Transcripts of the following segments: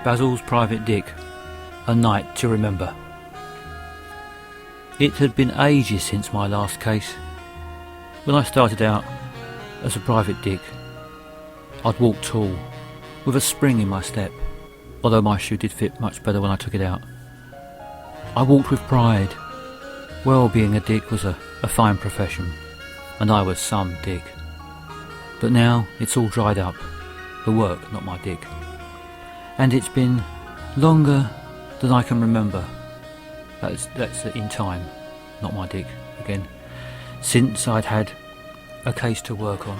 Basil's Private Dick, a night to remember. It had been ages since my last case. When I started out as a private dick, I'd walk tall, with a spring in my step, although my shoe did fit much better when I took it out. I walked with pride. Well, being a dick was a fine profession, and I was some dick. But now it's all dried up, the work, not my dick. And it's been longer than I can remember. That's in time, not my dick again, since I'd had a case to work on.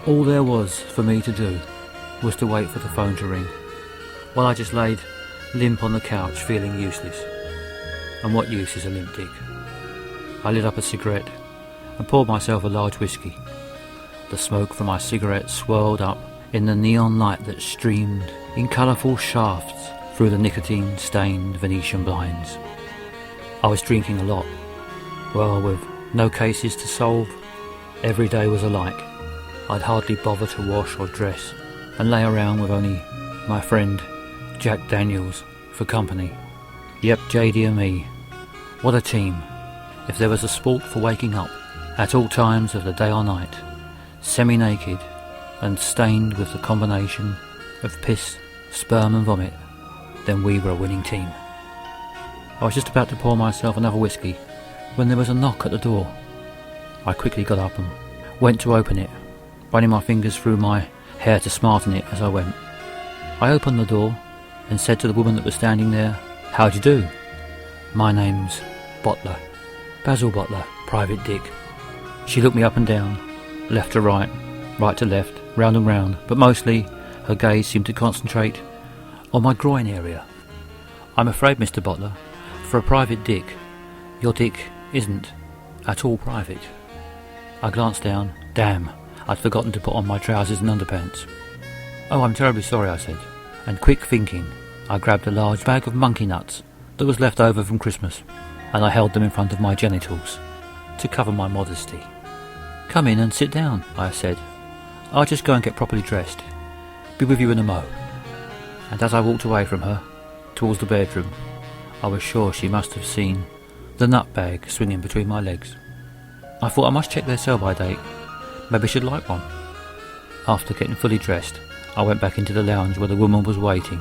All there was for me to do was to wait for the phone to ring, while I just laid limp on the couch feeling useless. And what use is a limp dick? I lit up a cigarette and poured myself a large whiskey. The smoke from my cigarette swirled up in the neon light that streamed in colourful shafts through the nicotine-stained Venetian blinds. I was drinking a lot. Well, with no cases to solve, every day was alike. I'd hardly bother to wash or dress, and lay around with only my friend Jack Daniels for company. Yep, JD and me. What a team. If there was a sport for waking up at all times of the day or night, semi-naked and stained with the combination of piss, sperm and vomit, then we were a winning team. I was just about to pour myself another whiskey when there was a knock at the door. I quickly got up and went to open it, running my fingers through my hair to smarten it as I went. I opened the door and said to the woman that was standing there, "How do you do? My name's Bottler, Basil Bottler, Private Dick." She looked me up and down, left to right, right to left, round and round, but mostly her gaze seemed to concentrate on my groin area. "I'm afraid, Mr. Bottler, for a private dick, your dick isn't at all private." I glanced down. Damn, I'd forgotten to put on my trousers and underpants. "Oh, I'm terribly sorry," I said, and quick thinking, I grabbed a large bag of monkey nuts that was left over from Christmas, and I held them in front of my genitals to cover my modesty. "Come in and sit down," I said. "I'll just go and get properly dressed. Be with you in a mo." And as I walked away from her, towards the bedroom, I was sure she must have seen the nut bag swinging between my legs. I thought I must check their sell-by date. Maybe she'd like one. After getting fully dressed, I went back into the lounge where the woman was waiting,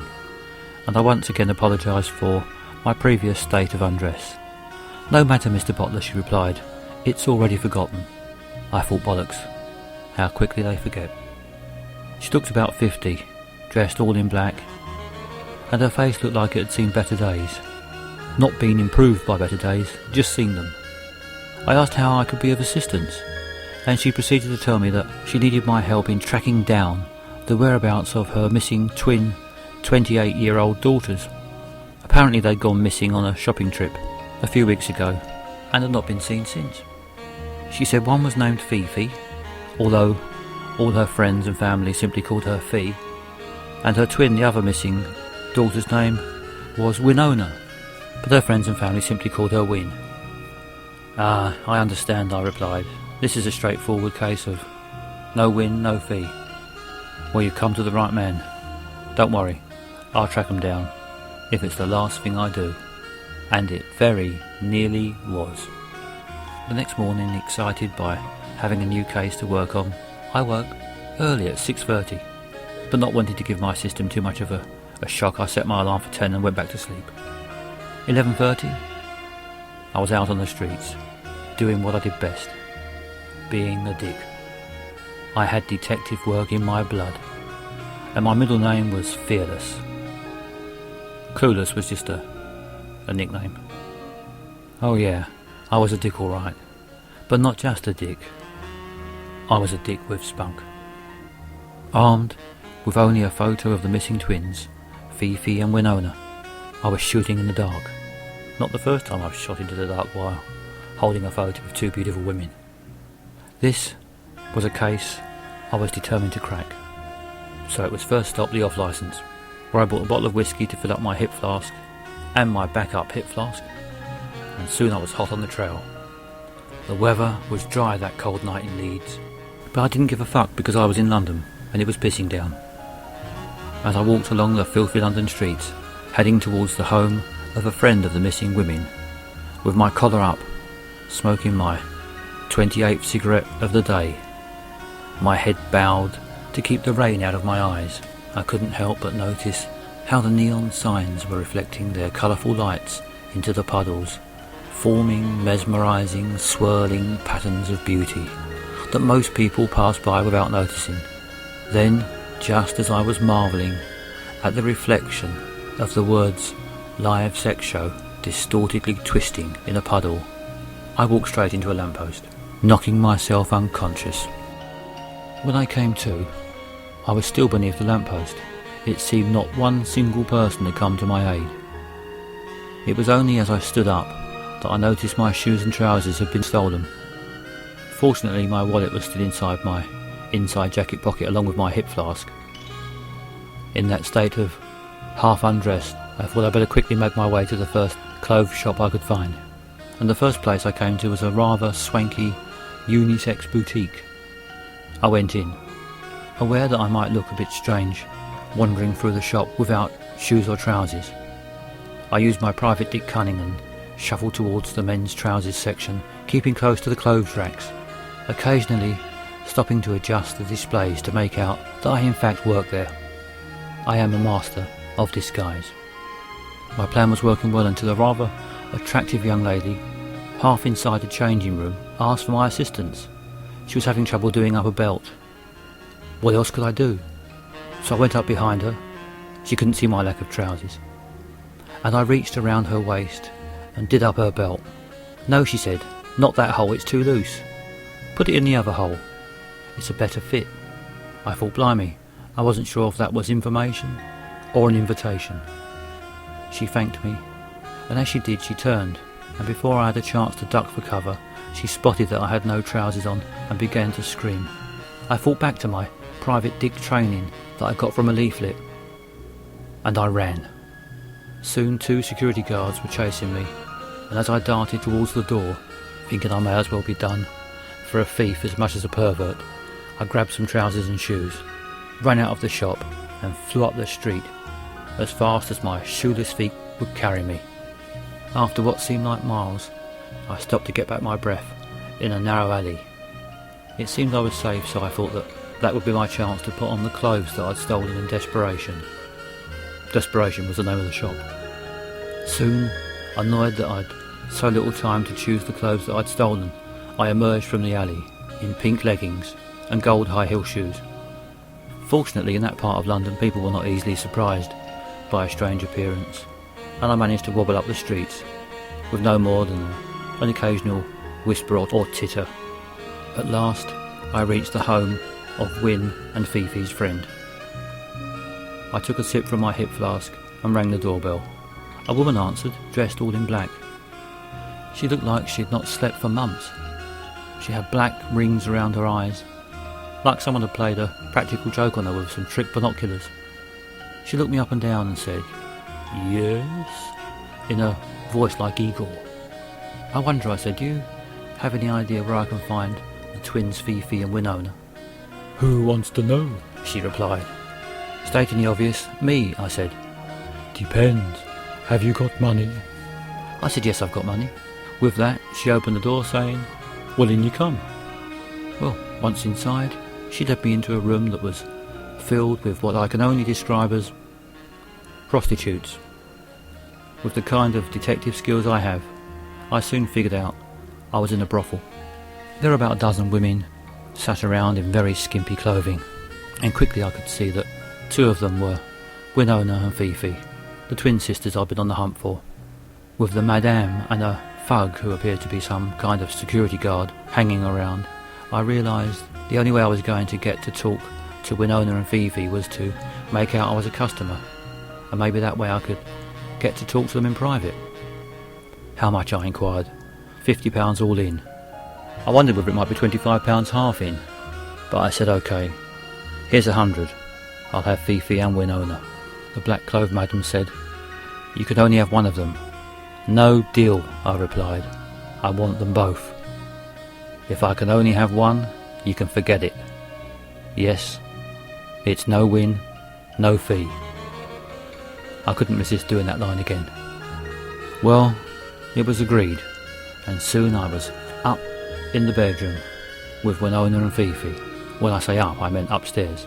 and I once again apologised for my previous state of undress. "No matter, Mr. Bottler," she replied. "It's already forgotten." I thought, bollocks. How quickly they forget. She looked about 50, dressed all in black, and her face looked like it had seen better days. Not been improved by better days, just seen them. I asked how I could be of assistance, and she proceeded to tell me that she needed my help in tracking down the whereabouts of her missing twin 28-year-old daughters. Apparently they'd gone missing on a shopping trip a few weeks ago and had not been seen since. She said one was named Fifi, although all her friends and family simply called her Fee, and her twin, the other missing daughter's name, was Winona, but her friends and family simply called her Win. "Ah, I understand," I replied. "This is a straightforward case of no Win, no Fee." "Well, you've come to the right man. Don't worry, I'll track them down, if it's the last thing I do." And it very nearly was. The next morning, excited by having a new case to work on, I woke early at 6:30, but not wanting to give my system too much of a shock, I set my alarm for 10 and went back to sleep. 11:30, I was out on the streets, doing what I did best, being a dick. I had detective work in my blood, and my middle name was Fearless. Clueless was just a nickname. Oh yeah, I was a dick all right, but not just a dick. I was a dick with spunk. Armed with only a photo of the missing twins, Fifi and Winona, I was shooting in the dark. Not the first time I've shot into the dark while holding a photo of two beautiful women. This was a case I was determined to crack. So it was first stop the off licence, where I bought a bottle of whiskey to fill up my hip flask and my backup hip flask, and soon I was hot on the trail. The weather was dry that cold night in Leeds, but I didn't give a fuck because I was in London and it was pissing down. as I walked along the filthy London streets, heading towards the home of a friend of the missing women, with my collar up, smoking my 28th cigarette of the day, my head bowed to keep the rain out of my eyes. I couldn't help but notice how the neon signs were reflecting their colourful lights into the puddles, forming mesmerising, swirling patterns of beauty that most people pass by without noticing. Then, just as I was marvelling at the reflection of the words "live sex show" distortedly twisting in a puddle, I walked straight into a lamppost, knocking myself unconscious. When I came to, I was still beneath the lamppost. It seemed not one single person had come to my aid. It was only as I stood up that I noticed my shoes and trousers had been stolen. Fortunately, my wallet was still inside my inside jacket pocket along with my hip flask. In that state of half undressed, I thought I'd better quickly make my way to the first clothes shop I could find. And the first place I came to was a rather swanky unisex boutique. I went in, aware that I might look a bit strange, wandering through the shop without shoes or trousers. I used my private dick cunning and shuffled towards the men's trousers section, keeping close to the clothes racks, occasionally stopping to adjust the displays to make out that I in fact work there. I am a master of disguise. My plan was working well until a rather attractive young lady, half inside the changing room, asked for my assistance. She was having trouble doing up a belt. What else could I do? So I went up behind her. She couldn't see my lack of trousers. And I reached around her waist and did up her belt. "No," she said, "not that hole, it's too loose. Put it in the other hole. It's a better fit." I thought, blimey, I wasn't sure if that was information or an invitation. She thanked me, and as she did, she turned, and before I had a chance to duck for cover, she spotted that I had no trousers on and began to scream. I thought back to my private dick training that I got from a leaflet, and I ran. Soon 2 security guards were chasing me, and as I darted towards the door, thinking I may as well be done for a thief as much as a pervert, I grabbed some trousers and shoes, ran out of the shop and flew up the street as fast as my shoeless feet would carry me. After what seemed like miles, I stopped to get back my breath in a narrow alley. It seemed I was safe, so I thought that would be my chance to put on the clothes that I'd stolen in desperation. Desperation was the name of the shop. Soon, annoyed that I'd so little time to choose the clothes that I'd stolen, I emerged from the alley in pink leggings and gold high-heel shoes. Fortunately, in that part of London, people were not easily surprised by a strange appearance, and I managed to wobble up the streets with no more than an occasional whisper or titter. At last, I reached the home of Win and Fifi's friend. I took a sip from my hip flask and rang the doorbell. A woman answered, dressed all in black. She looked like she'd not slept for months. She had black rings around her eyes, like someone had played a practical joke on her with some trick binoculars. She looked me up and down and said, "Yes?" in a voice like Igor. "I wonder," I said, "do you have any idea where I can find the twins Fifi and Winona?" "Who wants to know?" she replied. Stating the obvious, "Me," I said. "Depends. Have you got money?" I said, "Yes, I've got money." With that, she opened the door saying, "Well, in you come." Well, once inside, she led me into a room that was filled with what I can only describe as prostitutes. With the kind of detective skills I have, I soon figured out I was in a brothel. There were about a dozen women sat around in very skimpy clothing, and quickly I could see that 2 of them were Winona and Fifi, the twin sisters I'd been on the hunt for, with the madame and a thug who appeared to be some kind of security guard hanging around. I realised the only way I was going to get to talk to Winona and Fifi was to make out I was a customer, and maybe that way I could get to talk to them in private. How much, I inquired. £50 all in. I wondered whether it might be £25 half in, but I said OK. Here's 100. I'll have Fifi and Winona. The black-clothed madam said, "You can only have one of them." "No deal," I replied. "I want them both." "If I can only have one, you can forget it." "Yes, it's no win, no fee. I couldn't resist doing that line again. Well, it was agreed, and soon I was up in the bedroom with Winona and Fifi. When I say up, I meant upstairs,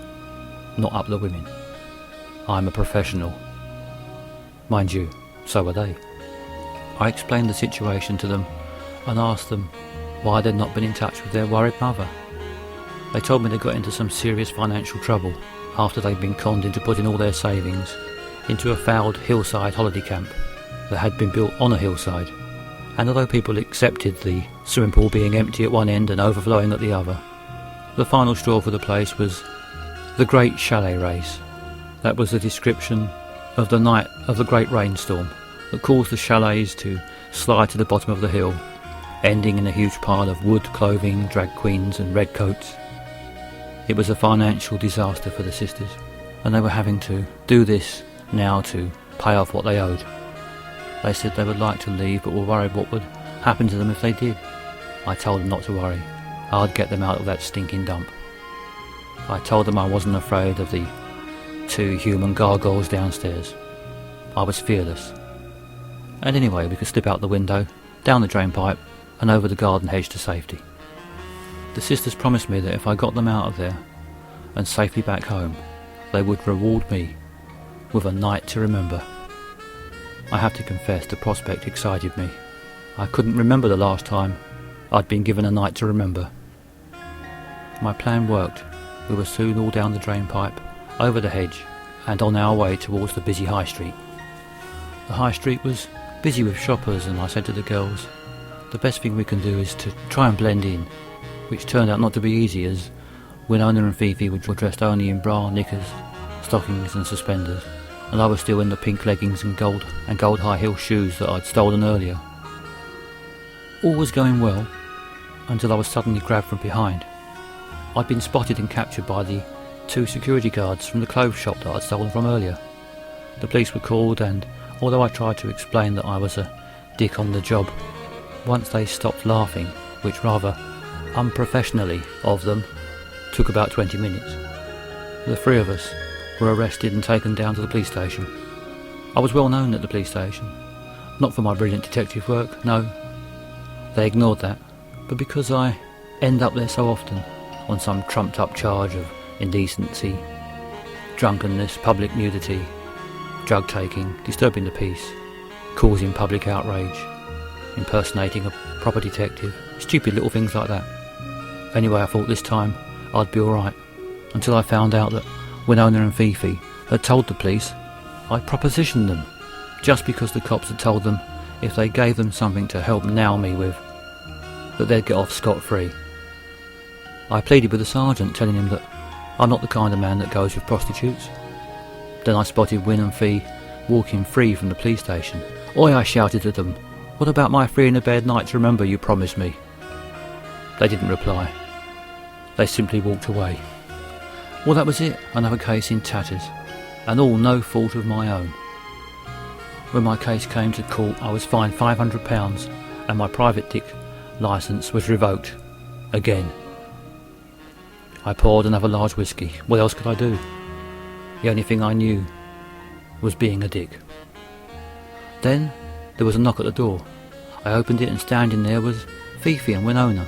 not up the women. I'm a professional. Mind you, so are they. I explained the situation to them and asked them why they'd not been in touch with their worried mother. They told me they got into some serious financial trouble after they'd been conned into putting all their savings into a fouled hillside holiday camp that had been built on a hillside. And although people accepted the swimming pool being empty at one end and overflowing at the other, the final straw for the place was the Great Chalet Race. That was the description of the night of the great rainstorm that caused the chalets to slide to the bottom of the hill, ending in a huge pile of wood clothing, drag queens and red coats. It was a financial disaster for the sisters, and they were having to do this now to pay off what they owed. They said they would like to leave but were worried what would happen to them if they did. I told them not to worry. I'd get them out of that stinking dump. I told them I wasn't afraid of the 2 human gargoyles downstairs. I was fearless. And anyway, we could slip out the window, down the drain pipe, and over the garden hedge to safety. The sisters promised me that if I got them out of there and safely back home, they would reward me with a night to remember. I have to confess the prospect excited me. I couldn't remember the last time I'd been given a night to remember. My plan worked. We were soon all down the drain pipe, over the hedge, and on our way towards the busy high street. The high street was busy with shoppers, and I said to the girls, the best thing we can do is to try and blend in, which turned out not to be easy, as Winona and Fifi were dressed only in bra, knickers, stockings and suspenders, and I was still in the pink leggings and gold high heel shoes that I'd stolen earlier. All was going well until I was suddenly grabbed from behind. I'd been spotted and captured by the 2 security guards from the clothes shop that I'd stolen from earlier. The police were called, and although I tried to explain that I was a dick on the job, once they stopped laughing, which rather unprofessionally of them took about 20 minutes, the 3 of us were arrested and taken down to the police station. I was well known at the police station, not for my brilliant detective work, no, they ignored that, but because I end up there so often on some trumped up charge of indecency, drunkenness, public nudity, drug taking, disturbing the peace, causing public outrage, impersonating a proper detective, stupid little things like that. Anyway, I thought this time I'd be alright, until I found out that Winona and Fifi had told the police I'd propositioned them, just because the cops had told them if they gave them something to help nail me with, that they'd get off scot-free. I pleaded with the sergeant, telling him that I'm not the kind of man that goes with prostitutes. Then I spotted Win and Fee walking free from the police station. "Oi," I shouted at them, "what about my free in a bed night to remember you promised me?" They didn't reply. They simply walked away. Well, that was it, another case in tatters, and all no fault of my own. When my case came to court, I was fined £500 and my private dick licence was revoked. Again. I poured another large whiskey. What else could I do? The only thing I knew was being a dick. Then there was a knock at the door. I opened it, and standing there was Fifi and Winona.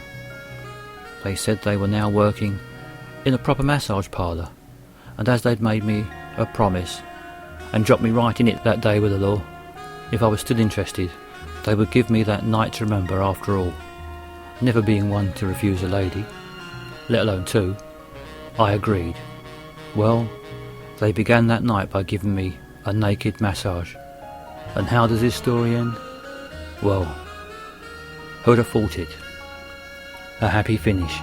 They said they were now working in a proper massage parlour, and as they'd made me a promise and dropped me right in it that day with the law, if I was still interested, they would give me that night to remember after all. Never being one to refuse a lady, let alone 2, I agreed. Well, they began that night by giving me a naked massage. And how does this story end? Well, who'd have thought it? A happy finish.